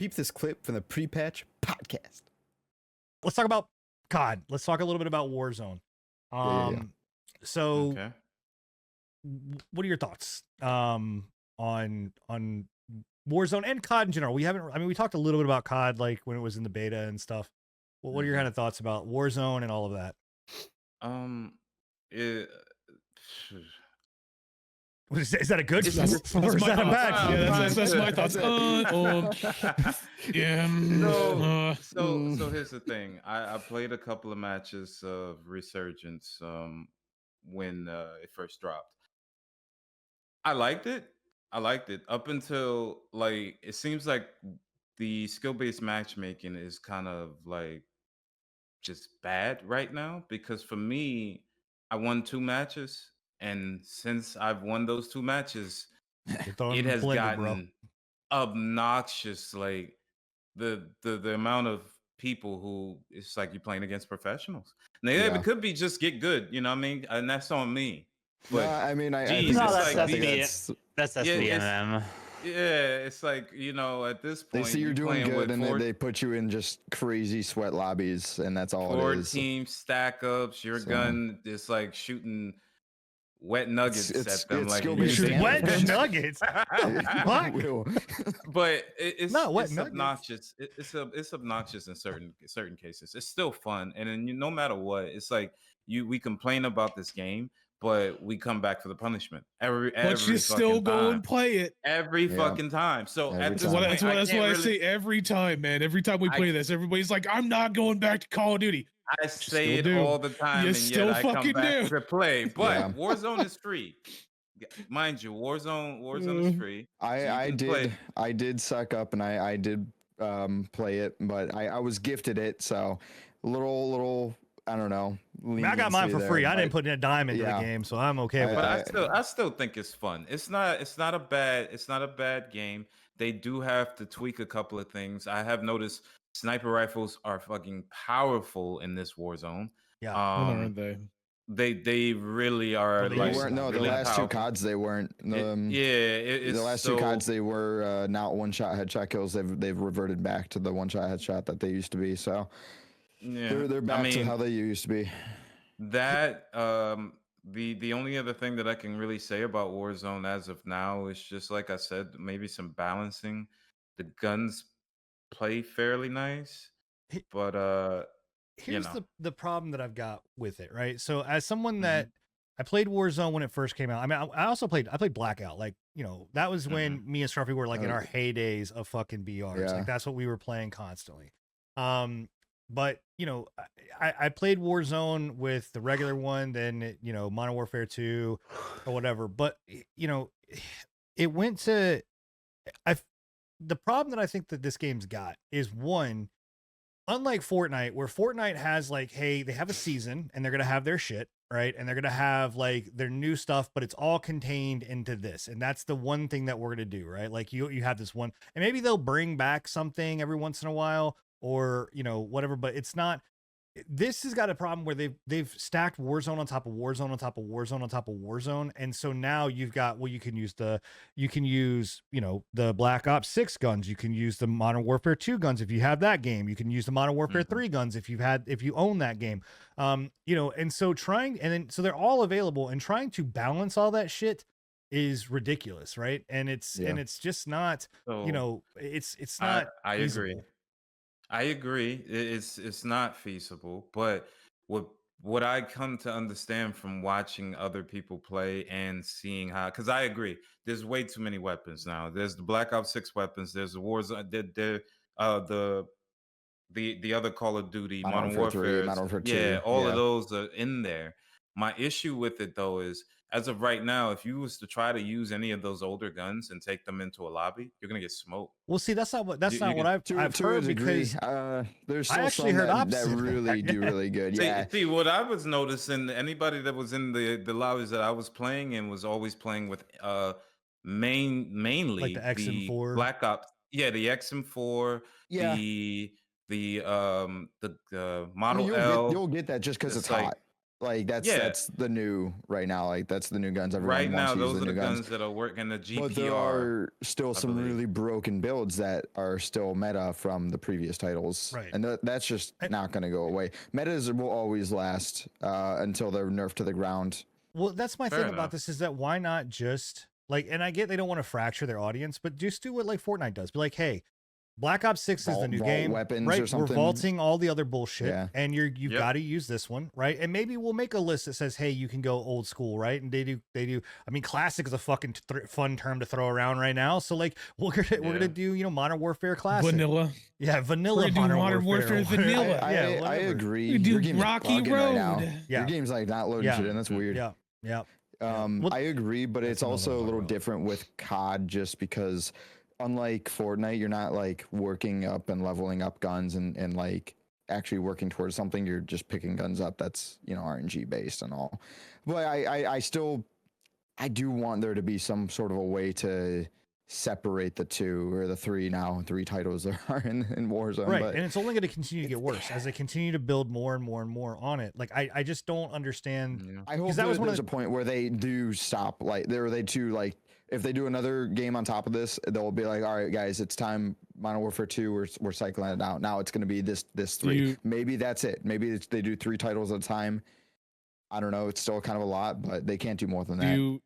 Peep this clip from the pre-patch podcast. Let's talk about COD. Let's talk a little bit about Warzone. Yeah. So Okay. what are your thoughts on Warzone and COD in general? We talked a little bit about COD like when it was in the beta and stuff. Well, what are your kind of thoughts about Warzone and all of that? Is that a good It's- thought? that's Or is my that a thoughts. bad? That's my thoughts. So here's the thing. I played a couple of matches of Resurgence when it first dropped. I liked it up until like it seems like the skill-based matchmaking is kind of like just bad right now, because for me, I won 2 matches, and since I've won those 2 matches, it has gotten obnoxious. Like the amount of people who it's like you're playing against professionals. Now, it could be just get good, you know what I mean? And that's on me. But I mean, I geez, think that's SBMM. Yeah, it's like, you know, at this point they see you're doing good and they put you in just crazy sweat lobbies, and that's all it is. 4 team stack ups, your gun is like shooting wet nuggets at them. Like wet nuggets. What? But it's not wet it's nuggets. Obnoxious. It's obnoxious in certain cases. It's still fun, and then no matter what, it's like we complain about this game, but we come back for the punishment but you still go and play it every fucking time. So at this point, point, that's what I say every time, man. Every time we play this, everybody's like, "I'm not going back to Call of Duty." I say it all the time, and yet I come back to play. But Warzone is free, mind you. Warzone is free. I did suck up, and I did play it, but I was gifted it, so little. I don't know. I got mine for free. I didn't put a dime into the game, so I'm okay with it. But I still think it's fun. It's not a bad game. They do have to tweak a couple of things. I have noticed sniper rifles are fucking powerful in this Warzone. Yeah, aren't they? They really are. They like, weren't. No, really the last powerful. 2 CODs they weren't. The last 2 CODs they were not one-shot headshot kills. They've reverted back to the one-shot headshot that they used to be. So. Yeah, they're back to how they used to be. That the only other thing that I can really say about Warzone as of now is just like I said, maybe some balancing. The guns play fairly nice, but here's the problem that I've got with it, right? So as someone that I played Warzone when it first came out. I mean, I played Blackout. Like, you know, that was when me and Scruffy were like in our heydays of fucking BRs. Like that's what we were playing constantly. But, you know, I played Warzone with the regular one, then, you know, Modern Warfare 2 or whatever. But, you know, it went to... The problem that I think that this game's got is, one, unlike Fortnite, where Fortnite has like, hey, they have a season and they're going to have their shit, right? And they're going to have like their new stuff, but it's all contained into this. And that's the one thing that we're going to do, right? Like you have this one, and maybe they'll bring back something every once in a while, or, you know, whatever, but it's not, this has got a problem where they've stacked Warzone on top of Warzone on top of Warzone on top of Warzone. And so now you've got, well, you can use, you know, the Black Ops 6 guns. You can use the Modern Warfare 2 guns if you have that game. You can use the Modern Warfare 3 guns if you own that game. You know, and so so they're all available, and trying to balance all that shit is ridiculous, right? And it's just not, you know, it's not. I agree. I agree. It's not feasible, but what I come to understand from watching other people play and seeing how, because I agree, there's way too many weapons now. There's the Black Ops 6 weapons. There's the Warzone. The other Call of Duty, Modern Warfare, Modern Warfare 2. Yeah, all of those are in there. My issue with it though is, as of right now, if you was to try to use any of those older guns and take them into a lobby, you're gonna get smoked. Well, see, that's not what I've heard, because there's still I actually heard that really do really good. Yeah. See, what I was noticing, anybody that was in the lobbies that I was playing in was always playing with mainly like the XM4, Black Ops. Yeah, the XM4. Yeah. The Model L. You'll get that just because it's hot. Like that's the new right now. Like that's the new guns. Everyone Right now, wants to use those the are the new guns that are working the GPR. But there are still I some believe. really broken builds that are still meta from the previous titles, Right. and that's just not going to go away. Metas will always last until they're nerfed to the ground. Well, that's my Fair thing enough. about this is that why not just like, and I get they don't want to fracture their audience, but just do what like Fortnite does. Be like, hey, Black Ops 6 is the new game, weapons right? or something. We're vaulting all the other bullshit, Yeah. and you've got to use this one, right? And maybe we'll make a list that says, hey, you can go old school, right? And they do. I mean, classic is a fucking fun term to throw around right now. So like, we're gonna do, you know, Modern Warfare Classic, vanilla. Yeah, vanilla. We're gonna do Modern Warfare vanilla. I agree. We do Your game's Rocky bugging Road. right now. Yeah. Your game's like not loading shit in. That's weird. Yeah. Yeah. I agree, but it's also a little different with COD just because unlike Fortnite, you're not like working up and leveling up guns and like actually working towards something. You're just picking guns up that's, you know, RNG based and all. But I do want there to be some sort of a way to separate the two or the three titles there are in Warzone. Right. But and it's only going to continue to get worse as they continue to build more and more and more on it. Like I just don't understand. I hope there's a point where they do stop, like they do, like if they do another game on top of this, they'll be like, all right guys, it's time, Modern Warfare 2, we're cycling it out. Now it's going to be this 3. Maybe that's it. Maybe they do 3 titles at a time. I don't know. It's still kind of a lot, but they can't do more than that.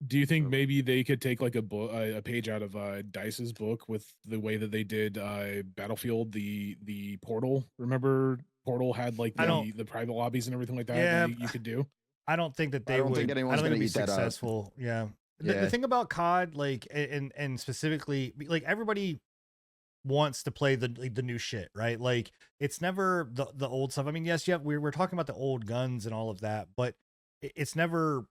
Do you think maybe they could take like a page out of Dice's book with the way that they did Battlefield, the Portal? Remember Portal had like the private lobbies and everything like that that you could do? I don't think that they would. Think anyone's going to be successful. Yeah. The thing about COD, like, and specifically, like everybody wants to play the new shit, right? Like it's never the old stuff. I mean, yes, we're talking about the old guns and all of that, but it's never.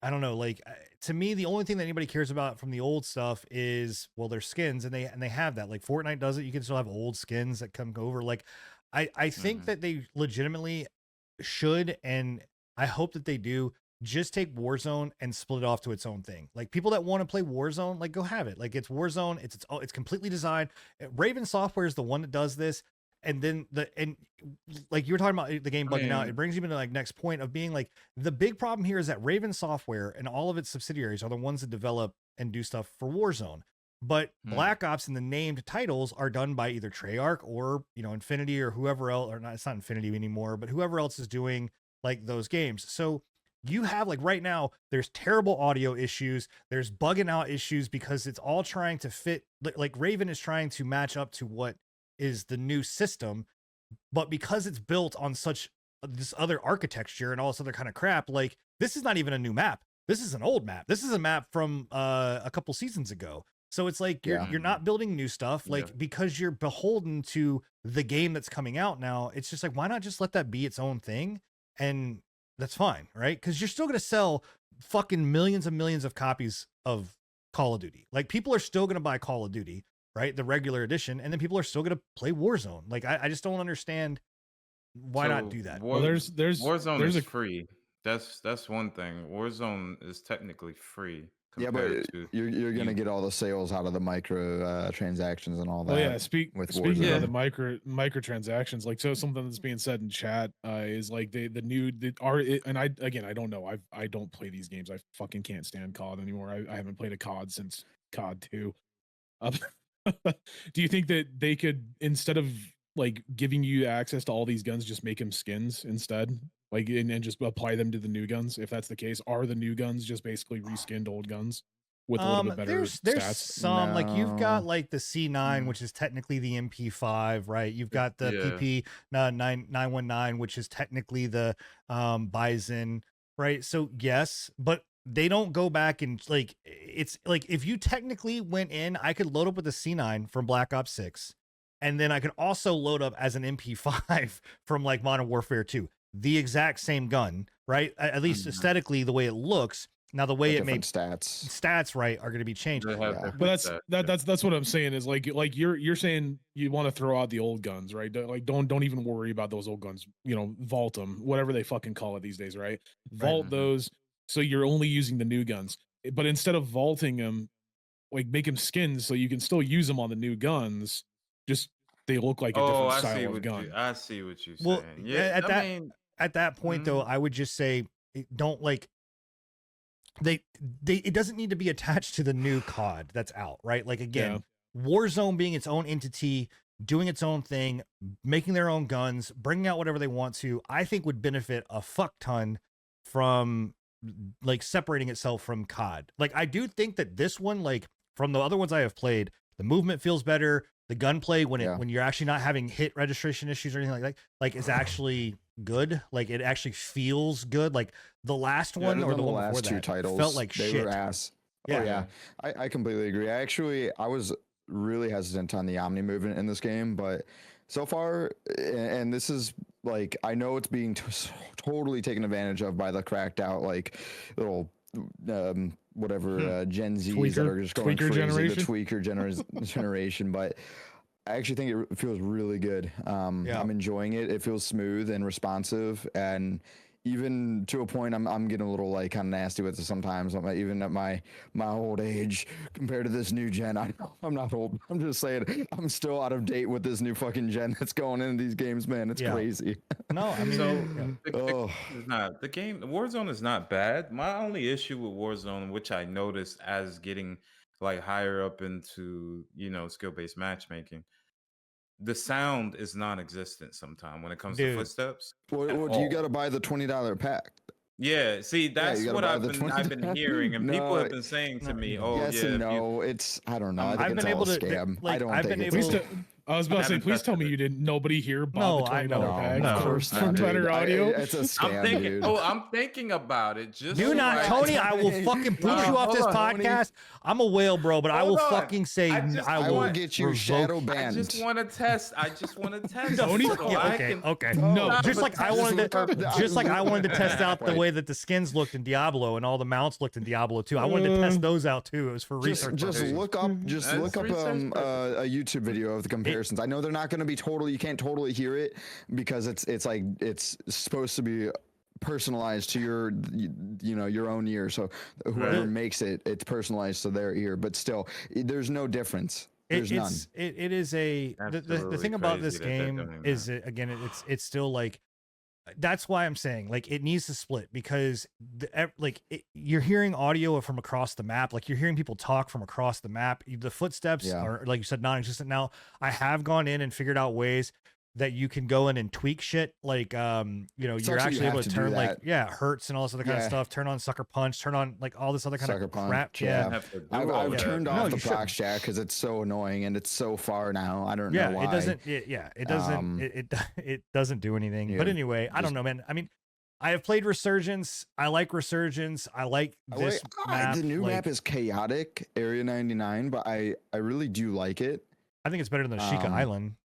I don't know. Like to me, the only thing that anybody cares about from the old stuff is their skins, and they have that. Like Fortnite does it. You can still have old skins that come over. Like I think that they legitimately should, and I hope that they do. Just take Warzone and split it off to its own thing. Like people that want to play Warzone, like go have it. Like it's Warzone. It's completely designed. Raven Software is the one that does this. And then like you were talking about the game bugging out, it brings you into like next point of being like the big problem here is that Raven Software and all of its subsidiaries are the ones that develop and do stuff for Warzone. But Black Ops and the named titles are done by either Treyarch or, you know, Infinity or whoever else, or not, it's not Infinity anymore, but whoever else is doing like those games. So you have like right now, there's terrible audio issues. There's bugging out issues because it's all trying to fit. Like Raven is trying to match up to what is the new system, but because it's built on such this other architecture and all this other kind of crap, like this is not even a new map. This is an old map. This is a map from a couple seasons ago. So it's like you're not building new stuff, like because you're beholden to the game that's coming out now. It's just like, why not just let that be its own thing? And that's fine, right? Because you're still going to sell fucking millions and millions of copies of Call of Duty. Like people are still going to buy Call of Duty, right? The regular edition, and then people are still going to play Warzone. Like I just don't understand why not do that. Warzone is free. That's one thing. Warzone is technically free. Yeah, but you're gonna get all the sales out of the micro transactions and all that. Oh yeah, speaking of the microtransactions, like so something that's being said in chat is like and I don't know. I don't play these games. I fucking can't stand COD anymore. I haven't played a COD since COD 2. Do you think that they could, instead of like giving you access to all these guns, just make them skins instead? Like and just apply them to the new guns. If that's the case, are the new guns just basically reskinned old guns with a little bit better there's stats? Some like you've got like the C9, which is technically the MP5, right? You've got the PP 919, which is technically the Bison, right? So yes, but they don't go back and like it's like if you technically went in, I could load up with the C9 from Black Ops 6, and then I could also load up as an MP5 from like Modern Warfare 2. The exact same gun, right? At least aesthetically, the way it looks. Now, the way it made stats, right, are going to be changed. But that's what I'm saying is like you're saying you want to throw out the old guns, right? Like don't even worry about those old guns. You know, vault them, whatever they fucking call it these days, right? Vault those, so you're only using the new guns. But instead of vaulting them, like make them skins so you can still use them on the new guns. Just they look like a different style of gun. I see what you're saying. at that point though, I would just say don't like it doesn't need to be attached to the new COD that's out, right? Like again, Warzone being its own entity, doing its own thing, making their own guns, bringing out whatever they want to, I think would benefit a fuck ton from like separating itself from COD. Like I do think that this one, like from the other ones I have played, the movement feels better. The gunplay when you're actually not having hit registration issues or anything like that, like is actually good. Like it actually feels good. Like the last one or the one last before two titles felt like they shit. were ass. Yeah. Oh, yeah. I completely agree. I was really hesitant on the Omni movement in this game, but so far, and this is like, I know it's being totally taken advantage of by the cracked out, like little, whatever, Gen Zs that are just going crazy, the tweaker generation, but I actually think it feels really good. I'm enjoying it. It feels smooth and responsive, and even to a point, I'm getting a little like kind of nasty with it sometimes. Even at my old age compared to this new gen. I know I'm not old. I'm just saying I'm still out of date with this new fucking gen that's going into these games, man. It's crazy. No, I mean, the game Warzone is not bad. My only issue with Warzone, which I noticed as getting like higher up into skill-based matchmaking, the sound is non-existent sometimes when it comes to footsteps. Well, you got to buy the $20 pack. Yeah, see, that's what I've been hearing, and people have been saying to me, yes and no. It's I don't know. I think I've been able to scam. I don't think it's I was about to say, please tell me you didn't. Nobody here bought the $20 pack from Better Audio. It's a scam, dude. I'm thinking about it. Just do not, Tony. I will fucking boot you off this podcast. I'm a whale, bro, but I will fucking say I will get you shadow banned. I just want to test. Tony, okay. No, just like I wanted to test out the way that the skins looked in Diablo and all the mounts looked in Diablo too. I wanted to test those out too. It was for research. Just look up a YouTube video of the comparisons. I know they're not going to be you can't totally hear it because it's like it's supposed to be personalized to your own ear. So whoever makes it's personalized to their ear, but still there's no difference. There's none. It is the thing about this game is again it's still like, that's why I'm saying like it needs to split, because you're hearing audio from across the map. Like you're hearing people talk from across the map. The footsteps are, like you said, non-existent. Now I have gone in and figured out ways that you can go in and tweak shit. Like, you're actually able to turn hurts and all this other kind of stuff. Turn on sucker punch, turn on like all this other kind of crap. I've turned off the prox jack because it's so annoying and it's so far now. I don't know why. It doesn't do anything. Yeah. But anyway, I don't know, man. I mean, I have played Resurgence. I like Resurgence. I like this map. The new map is chaotic, Area 99, but I really do like it. I think it's better than Ashika Island.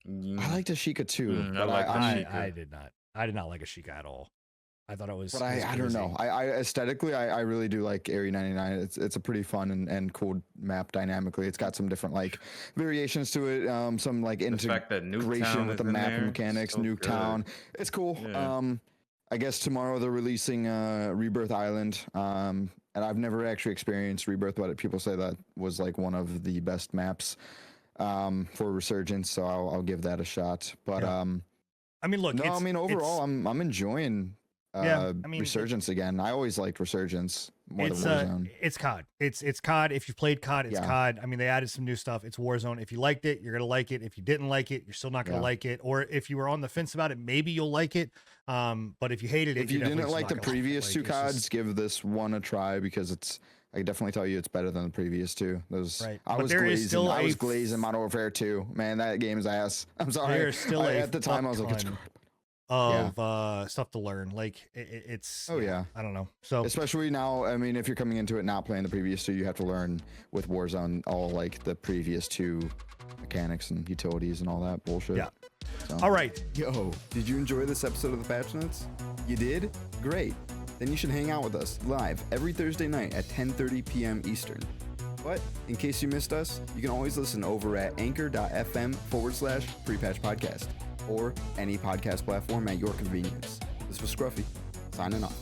I liked Ashika too, but I did not. I did not like Ashika at all. I thought it was. But I don't know. I aesthetically, I really do like Area 99. It's a pretty fun and cool map dynamically. It's got some different like variations to it. Some like integration with the map mechanics. Nuketown. It's cool. Yeah. I guess tomorrow they're releasing Rebirth Island. And I've never actually experienced Rebirth, but people say that was like one of the best maps for Resurgence, so I'll give that a shot. But I mean, look, overall, I'm enjoying Resurgence again. I always liked Resurgence more than Warzone. It's COD. It's COD. If you played COD, it's COD. I mean, they added some new stuff. It's Warzone. If you liked it, you're gonna like it. If you didn't like it, you're still not gonna like it. Or if you were on the fence about it, maybe you'll like it. But if you hated it, if you didn't like the previous two CODs, give this one a try, because I can definitely tell you it's better than the previous two. I was glazing Modern Warfare 2. Man, that game is ass. I'm sorry. There's still at the time I was like, it's good. Stuff to learn. Like it's I don't know. So especially now, I mean, if you're coming into it not playing the previous two, you have to learn with Warzone all like the previous two mechanics and utilities and all that bullshit. Yeah. So. All right. Yo, did you enjoy this episode of the Patch Notes? You did? Great. Then you should hang out with us live every Thursday night at 10:30 p.m. Eastern. But in case you missed us, you can always listen over at anchor.fm/Pre-Patch Podcast or any podcast platform at your convenience. This was Scruffy, signing off.